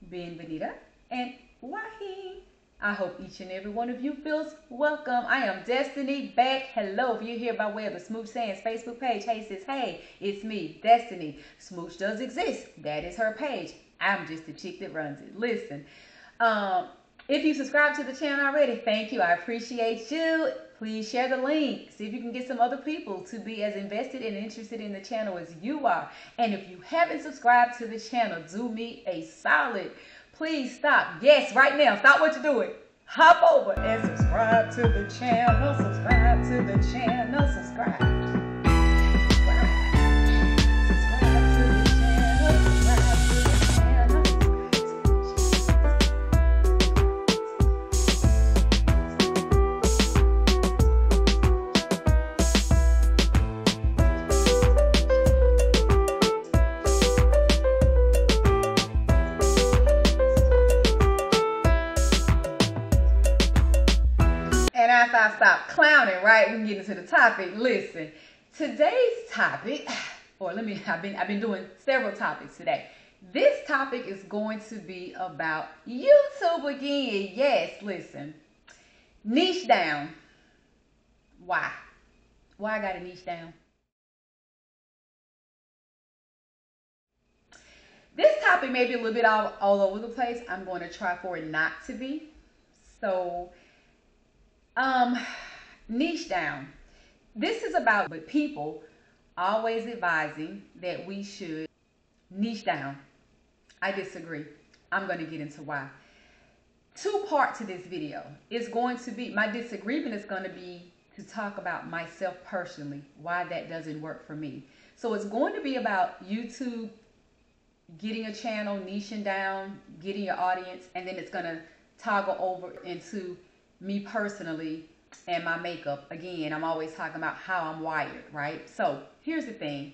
Bienvenida, and Wahi. I hope each and every one of you feels welcome. I am Destiny back. Hello, if you're here by way of the Smooch Sands Facebook page. Hey sis, hey, it's me, Destiny. Smooch does exist. That is her page. I'm just the chick that runs it. Listen, if you subscribe to the channel already, thank you. I appreciate you. Please share the link. See if you can get some other people to be as invested and interested in the channel as you are. And if you haven't subscribed to the channel, do me a solid. Please stop. Yes, right now. Stop what you're doing. Hop over and subscribe to the channel. Subscribe to the channel. Subscribe. And after I stop clowning, right, we can get into the topic. Listen, today's topic, I've been doing several topics today. This topic is going to be about YouTube again. Yes, listen, niche down. Why? Why I got a niche down? This topic may be a little bit all over the place. I'm going to try for it not to be. So, niche down. This is about but people always advising that we should niche down. I disagree. I'm going to get into why. Two parts to this video. It's going to be, my disagreement is going to be to talk about myself personally, why that doesn't work for me. So it's going to be about YouTube getting a channel, niching down, getting your audience, and then it's going to toggle over into me personally and my makeup. Again, I'm always talking about how I'm wired, right? So here's the thing.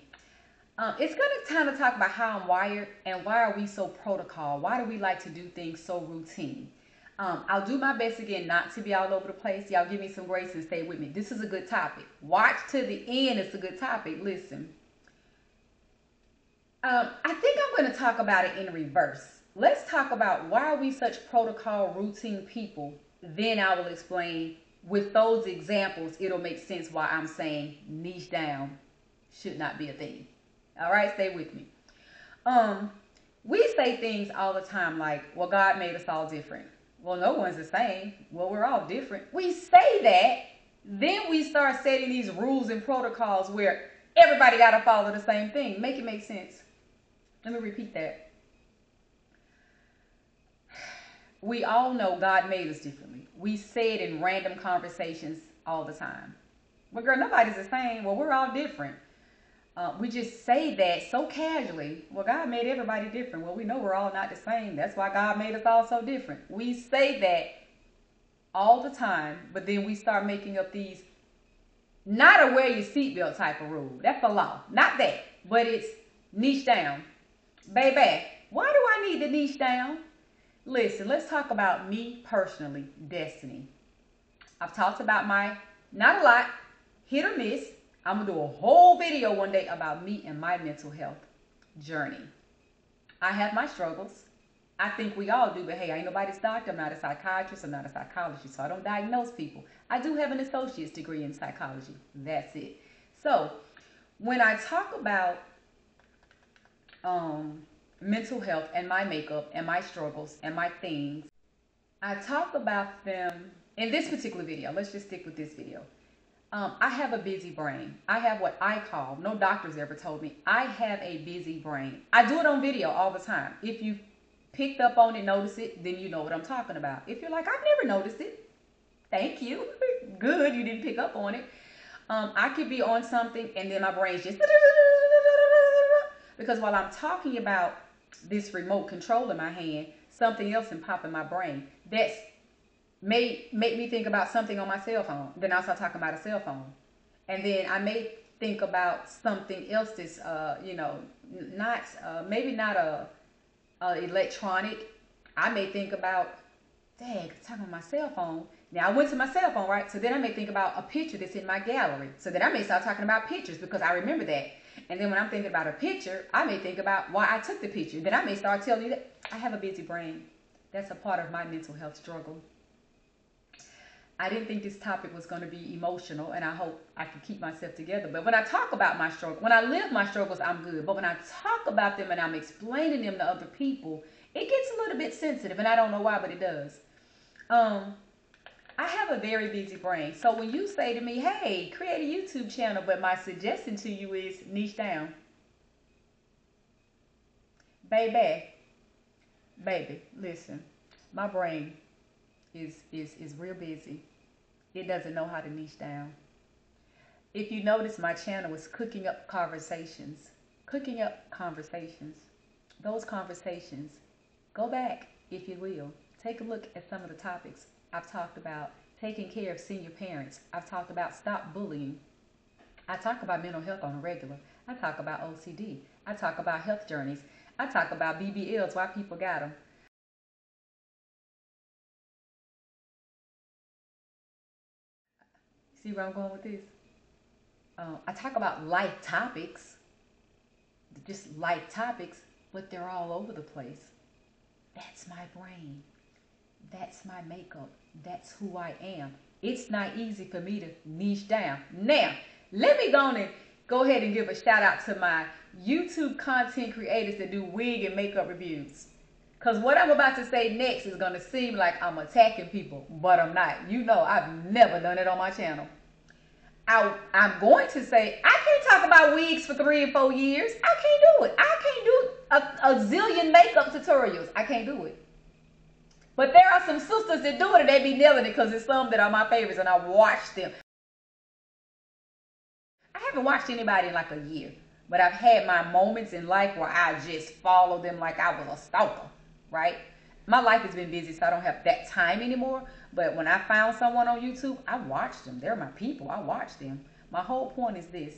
It's going to kind of talk about how I'm wired and why are we so protocol? Why do we like to do things so routine? I'll do my best again not to be all over the place. Y'all give me some grace and stay with me. This is a good topic. Watch to the end. It's a good topic. Listen. I think I'm going to talk about it in reverse. Let's talk about why are we such protocol routine people. Then I will explain with those examples. It'll make sense why I'm saying niche down should not be a thing. All right, stay with me. We say things all the time like, well, God made us all different. Well, no one's the same. Well, we're all different. We say that, then we start setting these rules and protocols where everybody got to follow the same thing. Make it make sense. Let me repeat that. We all know God made us differently. We say it in random conversations all the time. Well, girl, nobody's the same. Well, we're all different. We just say that so casually. Well, God made everybody different. Well, we know we're all not the same. That's why God made us all so different. We say that all the time, but then we start making up these not a wear your seatbelt type of rule. That's the law. Not that, but it's niche down. Baby, why do I need to niche down? Listen, let's talk about me personally, Destiny. I've talked about my, not a lot, hit or miss. I'm going to do a whole video one day about me and my mental health journey. I have my struggles. I think we all do, but hey, I ain't nobody's doctor. I'm not a psychiatrist. I'm not a psychologist, so I don't diagnose people. I do have an associate's degree in psychology. That's it. So when I talk about mental health and my makeup and my struggles and my things, I talk about them in this particular video. Let's just stick with this video. I have a busy brain. I have what I call, no doctors ever told me, I have a busy brain. I do it on video all the time. If you picked up on it, notice it, then you know what I'm talking about. If you're like, I've never noticed it, thank you. Good, you didn't pick up on it. I could be on something and then my brain's just, because while I'm talking about this remote control in my hand, something else can pop in my brain. That's may make me think about something on my cell phone. Then I'll start talking about a cell phone. And then I may think about something else that's, maybe not a electronic. I may think about, dang, talking on my cell phone. Now I went to my cell phone, right? So then I may think about a picture that's in my gallery. So then I may start talking about pictures because I remember that. And then when I'm thinking about a picture, I may think about why I took the picture. Then I may start telling you that I have a busy brain. That's a part of my mental health struggle. I didn't think this topic was going to be emotional, and I hope I can keep myself together. But when I talk about my struggle, when I live my struggles, I'm good. But when I talk about them and I'm explaining them to other people, it gets a little bit sensitive, and I don't know why, but it does. I have a very busy brain. So when you say to me, hey, create a YouTube channel, but my suggestion to you is niche down. Baby, listen, my brain is real busy. It doesn't know how to niche down. If you notice, my channel is cooking up conversations. Cooking up conversations. Those conversations, go back, if you will. Take a look at some of the topics. I've talked about taking care of senior parents. I've talked about stop bullying. I talk about mental health on a regular. I talk about OCD. I talk about health journeys. I talk about BBLs, why people got them. See where I'm going with this? I talk about life topics, just life topics, but they're all over the place. That's my brain. That's my makeup. That's who I am. It's not easy for me to niche down. Now, let me go ahead and give a shout out to my YouTube content creators that do wig and makeup reviews. Because what I'm about to say next is going to seem like I'm attacking people, but I'm not. You know, I've never done it on my channel. I'm going to say, I can't talk about wigs for 3 and 4 years. I can't do it. I can't do a zillion makeup tutorials. I can't do it. But there are some sisters that do it and they be nailing it because there's some that are my favorites and I watch them. I haven't watched anybody in like a year, but I've had my moments in life where I just follow them like I was a stalker, right? My life has been busy, so I don't have that time anymore. But when I found someone on YouTube, I watched them. They're my people. I watch them. My whole point is this.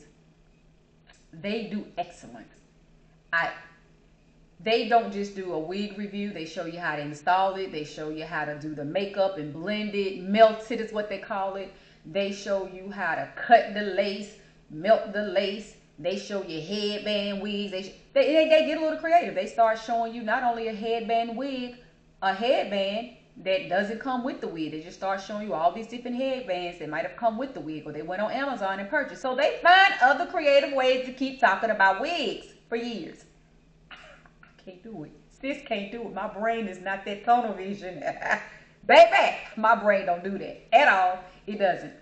They do excellent. They don't just do a wig review. They show you how to install it. They show you how to do the makeup and blend it. Melt it is what they call it. They show you how to cut the lace, melt the lace. They show you headband wigs. They get a little creative. They start showing you not only a headband wig, a headband that doesn't come with the wig. They just start showing you all these different headbands that might have come with the wig, or they went on Amazon and purchased. So they find other creative ways to keep talking about wigs for years. Can't do it. Sis can't do it. My brain is not that tunnel vision. Baby, my brain don't do that at all. It doesn't.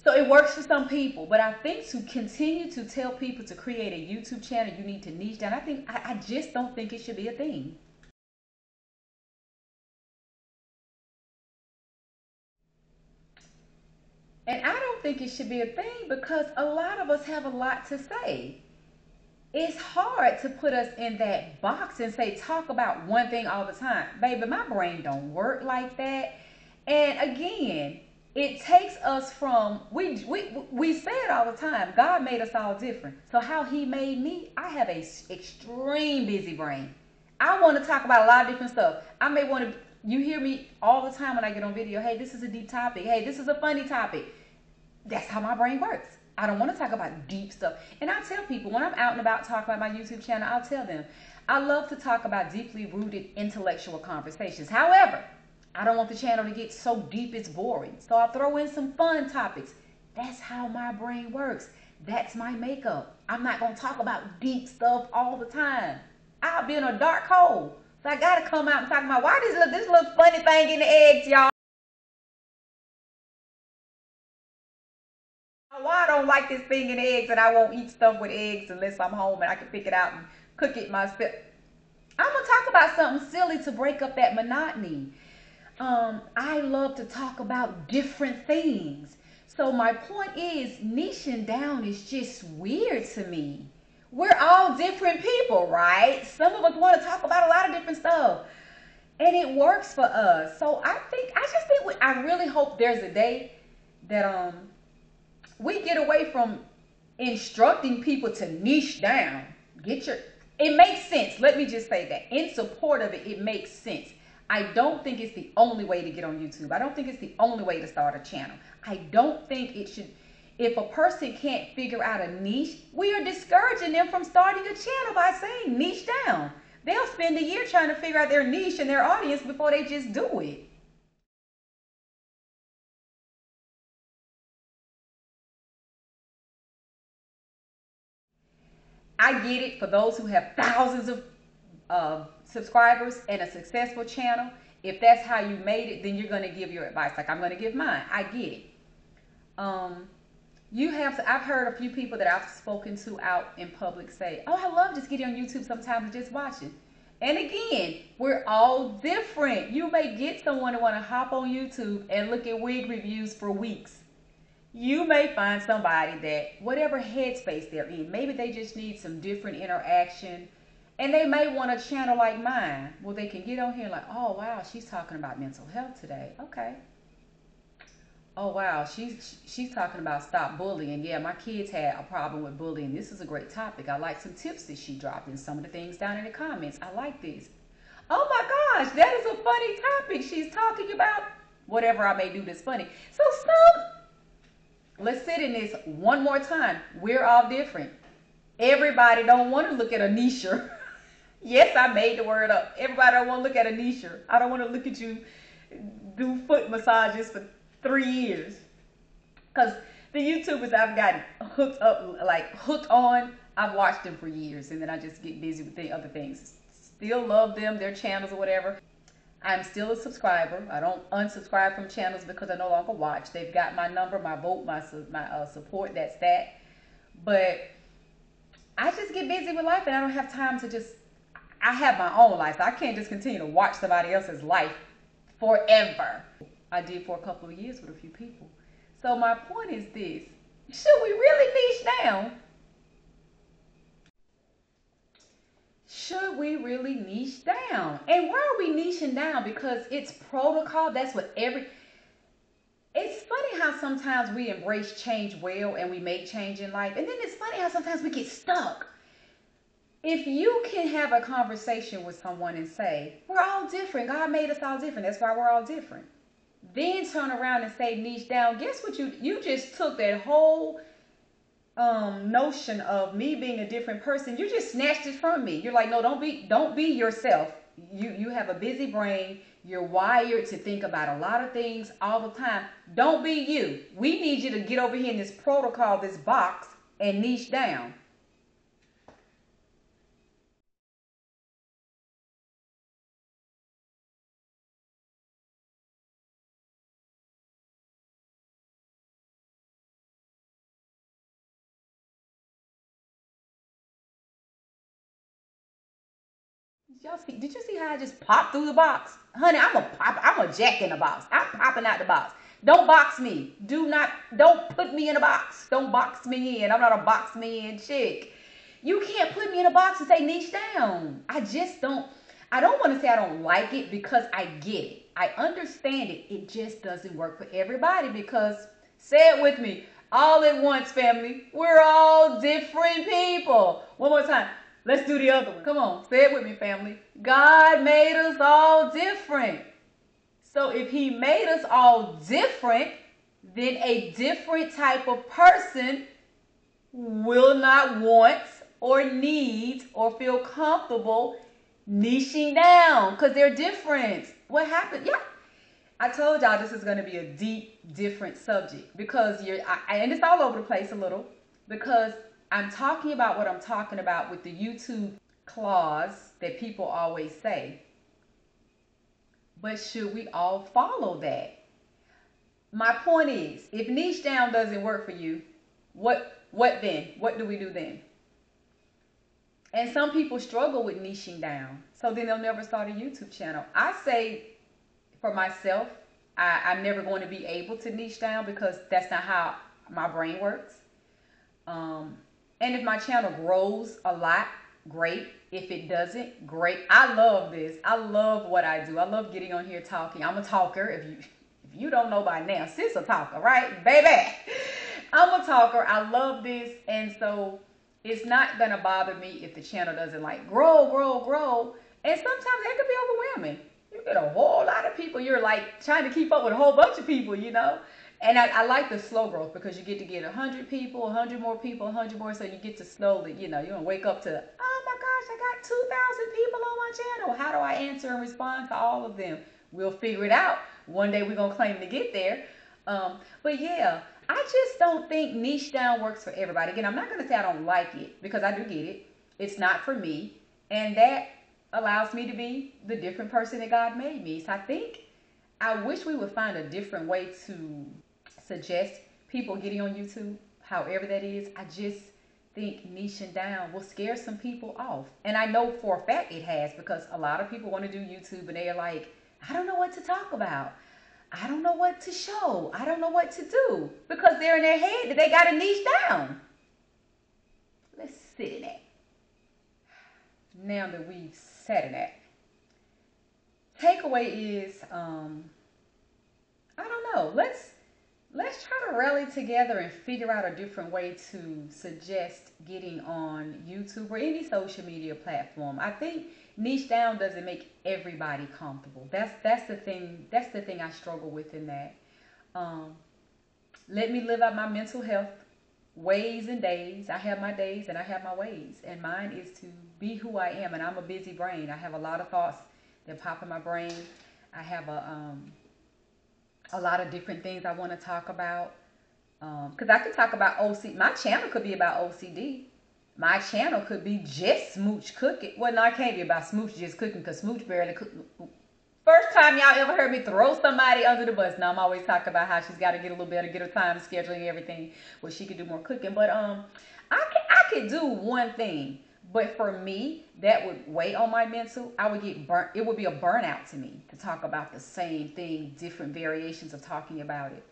So it works for some people, but I think to continue to tell people to create a YouTube channel, you need to niche down. I just don't think it should be a thing. And I don't think it should be a thing because a lot of us have a lot to say. It's hard to put us in that box and say, talk about one thing all the time. Baby, my brain don't work like that. And again, it takes us from, we say it all the time, God made us all different. So how he made me, I have a extreme busy brain. I want to talk about a lot of different stuff. I may want to, you hear me all the time when I get on video, hey, this is a deep topic. Hey, this is a funny topic. That's how my brain works. I don't want to talk about deep stuff. And I tell people, when I'm out and about talking about my YouTube channel, I'll tell them, I love to talk about deeply rooted intellectual conversations. However, I don't want the channel to get so deep it's boring. So I'll throw in some fun topics. That's how my brain works. That's my makeup. I'm not going to talk about deep stuff all the time. I'll be in a dark hole. So I got to come out and talk about why this little funny thing in the eggs, y'all. Why I don't like this thing in eggs and I won't eat stuff with eggs unless I'm home and I can pick it out and cook it myself. I'm going to talk about something silly to break up that monotony. I love to talk about different things. So my point is, niching down is just weird to me. We're all different people, right? Some of us want to talk about a lot of different stuff. And it works for us. So I really hope there's a day that we get away from instructing people to niche down. It makes sense. Let me just say that. In support of it, it makes sense. I don't think it's the only way to get on YouTube. I don't think it's the only way to start a channel. I don't think it If a person can't figure out a niche, we are discouraging them from starting a channel by saying niche down. They'll spend a year trying to figure out their niche and their audience before they just do it. I get it for those who have thousands of subscribers and a successful channel. If that's how you made it, then you're going to give your advice. Like I'm going to give mine. I get it. I've heard a few people that I've spoken to out in public say, oh, I love just getting on YouTube sometimes and just watching. And again, we're all different. You may get someone to want to hop on YouTube and look at wig reviews for weeks. You may find somebody that whatever headspace they're in, maybe they just need some different interaction, and they may want a channel like mine where they can get on here like, oh wow, she's talking about mental health today. Okay. Oh wow, she's talking about stop bullying. Yeah, my kids had a problem with bullying. This is a great topic. I like some tips that she dropped and some of the things down in the comments. I like this. Oh my gosh, that is a funny topic. She's talking about whatever I may do that's funny. So stop. Let's sit in this one more time. We're all different. Everybody don't want to look at a niche. Yes, I made the word up. Everybody don't want to look at a niche. I don't want to look at you do foot massages for 3 years. Because the YouTubers I've gotten hooked on, I've watched them for years. And then I just get busy with the other things. Still love them, their channels or whatever. I'm still a subscriber. I don't unsubscribe from channels because I no longer watch. They've got my number, my vote, my support. That's that. But I just get busy with life and I don't have time to just, I have my own life. So I can't just continue to watch somebody else's life forever. I did for a couple of years with a few people. So my point is this. Should we really niche down? Should we really niche down? And why are we niching down? Because it's protocol. That's what it's funny how sometimes we embrace change well and we make change in life. And then it's funny how sometimes we get stuck. If you can have a conversation with someone and say, we're all different. God made us all different. That's why we're all different. Then turn around and say niche down. Guess what you just took that whole notion of me being a different person, you just snatched it from me. You're like, no, don't be yourself. You have a busy brain. You're wired to think about a lot of things all the time. Don't be you. We need you to get over here in this protocol, this box, and niche down. Did you see how I just popped through the box? Honey, I'm a jack in the box. I'm popping out the box. Don't box me. Don't put me in a box. Don't box me in. I'm not a box me in chick. You can't put me in a box and say niche down. I don't want to say I don't like it because I get it. I understand it. It just doesn't work for everybody because, say it with me, all at once, family. We're all different people. One more time. Let's do the other one. Come on, say it with me, family. God made us all different. So if he made us all different, then a different type of person will not want or need or feel comfortable niching down because they're different. What happened? Yeah. I told y'all this is going to be a deep, different subject because and it's all over the place a little because I'm talking about what I'm talking about with the YouTube clause that people always say. But should we all follow that? My point is, if niche down doesn't work for you, what then? What do we do then? And some people struggle with niching down. So then they'll never start a YouTube channel. I say for myself, I'm never going to be able to niche down because that's not how my brain works. And if my channel grows a lot, great. If it doesn't, great. I love this. I love what I do. I love getting on here talking. I'm a talker. If you don't know by now, sis a talker, right? Baby. I'm a talker. I love this. And so it's not going to bother me if the channel doesn't like grow. And sometimes that could be overwhelming. You get a whole lot of people. You're like trying to keep up with a whole bunch of people, you know. And I like the slow growth because you get 100 people, 100 more people, 100 more. So you get to slowly, you don't wake up to, oh my gosh, I got 2,000 people on my channel. How do I answer and respond to all of them? We'll figure it out. One day we're going to claim to get there. But yeah, I just don't think niche down works for everybody. Again, I'm not going to say I don't like it because I do get it. It's not for me. And that allows me to be the different person that God made me. So I wish we would find a different way to suggest people getting on YouTube, however that is. I just think niching down will scare some people off. And I know for a fact it has, because a lot of people want to do YouTube and they're like, I don't know what to talk about. I don't know what to show. I don't know what to do, because they're in their head that they got to niche down. Let's sit in that. Now that we've sat in that, takeaway is, I don't know. Let's try to rally together and figure out a different way to suggest getting on YouTube or any social media platform. I think niche down doesn't make everybody comfortable. That's the thing. That's the thing I struggle with in that. Let me live out my mental health ways and days. I have my days and I have my ways, and mine is to be who I am. And I'm a busy brain. I have a lot of thoughts that pop in my brain. I have a lot of different things I want to talk about. Because I could talk about OCD. My channel could be about OCD. My channel could be just Smooch cooking. Well, no, I can't be about Smooch just cooking, because Smooch barely cook. First time y'all ever heard me throw somebody under the bus. Now I'm always talking about how she's got to get a little better, get her time scheduling, everything, where she could do more cooking. But I could do one thing. But for me, that would weigh on my mental. I would get burnt. It would be a burnout to me to talk about the same thing, different variations of talking about it.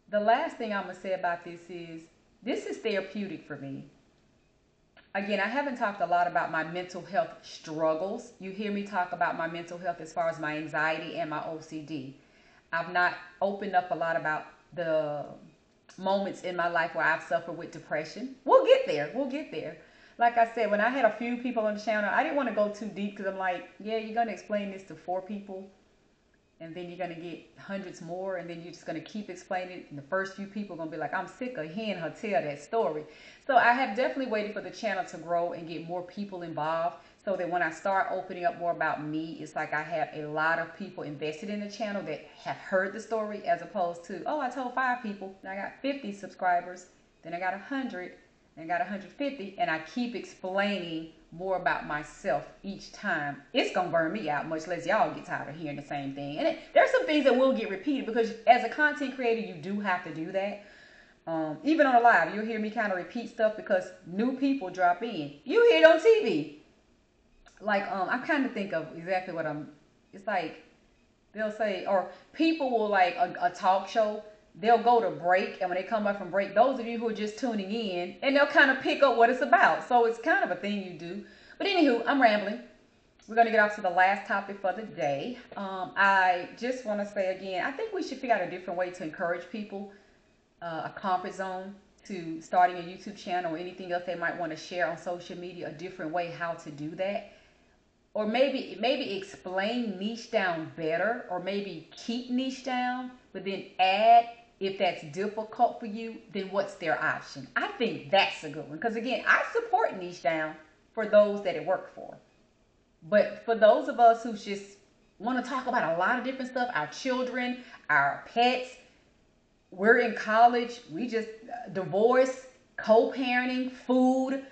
The last thing I'm going to say about this is therapeutic for me. Again, I haven't talked a lot about my mental health struggles. You hear me talk about my mental health as far as my anxiety and my OCD. I've not opened up a lot about the moments in my life where I've suffered with depression. We'll get there. We'll get there. Like I said, when I had a few people on the channel, I didn't want to go too deep, because I'm like, yeah, you're going to explain this to 4 people, and then you're going to get hundreds more, and then you're just going to keep explaining it, and the first few people are going to be like, I'm sick of hearing her tell that story. So I have definitely waited for the channel to grow and get more people involved, so that when I start opening up more about me, it's like I have a lot of people invested in the channel that have heard the story, as opposed to, oh, I told 5 people, and I got 50 subscribers, then I got 100, and got 150, and I keep explaining more about myself each time. It's gonna burn me out, much less y'all get tired of hearing the same thing. And there's some things that will get repeated, because as a content creator, you do have to do that. Even on a live, you'll hear me kind of repeat stuff because new people drop in. You hear it on TV. Like, I kind of think of exactly what it's like, they'll say, or people will, like a talk show, they'll go to break, and when they come back from break, those of you who are just tuning in, and they'll kind of pick up what it's about. So it's kind of a thing you do. But anywho, I'm rambling. We're going to get off to the last topic for the day. I just want to say again, I think we should figure out a different way to encourage people, a comfort zone to starting a YouTube channel or anything else they might want to share on social media, a different way how to do that. Or maybe explain niche down better, or maybe keep niche down, but then add, if that's difficult for you, then what's their option? I think that's a good one. Because again, I support niche down for those that it worked for. But for those of us who just want to talk about a lot of different stuff, our children, our pets, we're in college, we just divorce, co-parenting, food.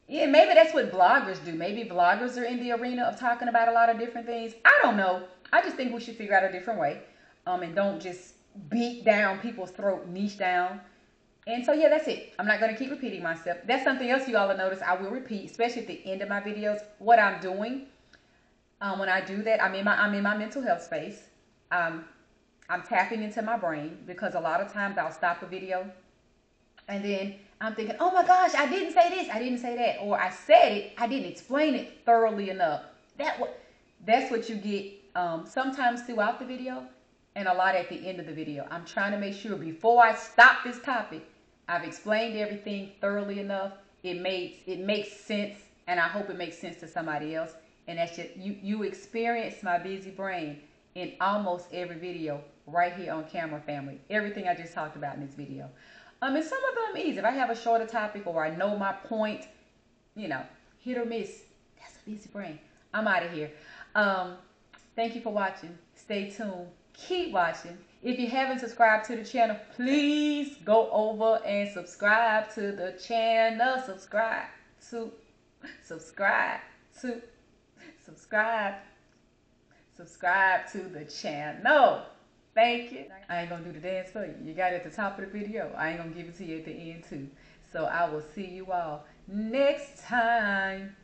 Yeah, maybe that's what bloggers do. Maybe bloggers are in the arena of talking about a lot of different things. I don't know. I just think we should figure out a different way. And don't just beat down people's throat, niche down. And so, yeah, that's it. I'm not going to keep repeating myself. That's something else you all will notice. I will repeat, especially at the end of my videos, what I'm doing. When I do that, I'm in my mental health space. I'm tapping into my brain, because a lot of times I'll stop a video and then I'm thinking, oh my gosh, I didn't say this, I didn't say that. Or I said it, I didn't explain it thoroughly enough. That's what you get sometimes throughout the video, and a lot at the end of the video. I'm trying to make sure before I stop this topic, I've explained everything thoroughly enough. It makes sense, and I hope it makes sense to somebody else. And that's just, you experience my busy brain. in almost every video right here on camera, family. Everything I just talked about in this video. And some of them easy. If I have a shorter topic or I know my point, you know, hit or miss. That's a busy brain. I'm out of here. Thank you for watching. Stay tuned. Keep watching. If you haven't subscribed to the channel, please go over and subscribe to the channel. Subscribe to the channel. Thank you. I ain't gonna do the dance for you. You got it at the top of the video. I ain't gonna give it to you at the end too. So I will see you all next time.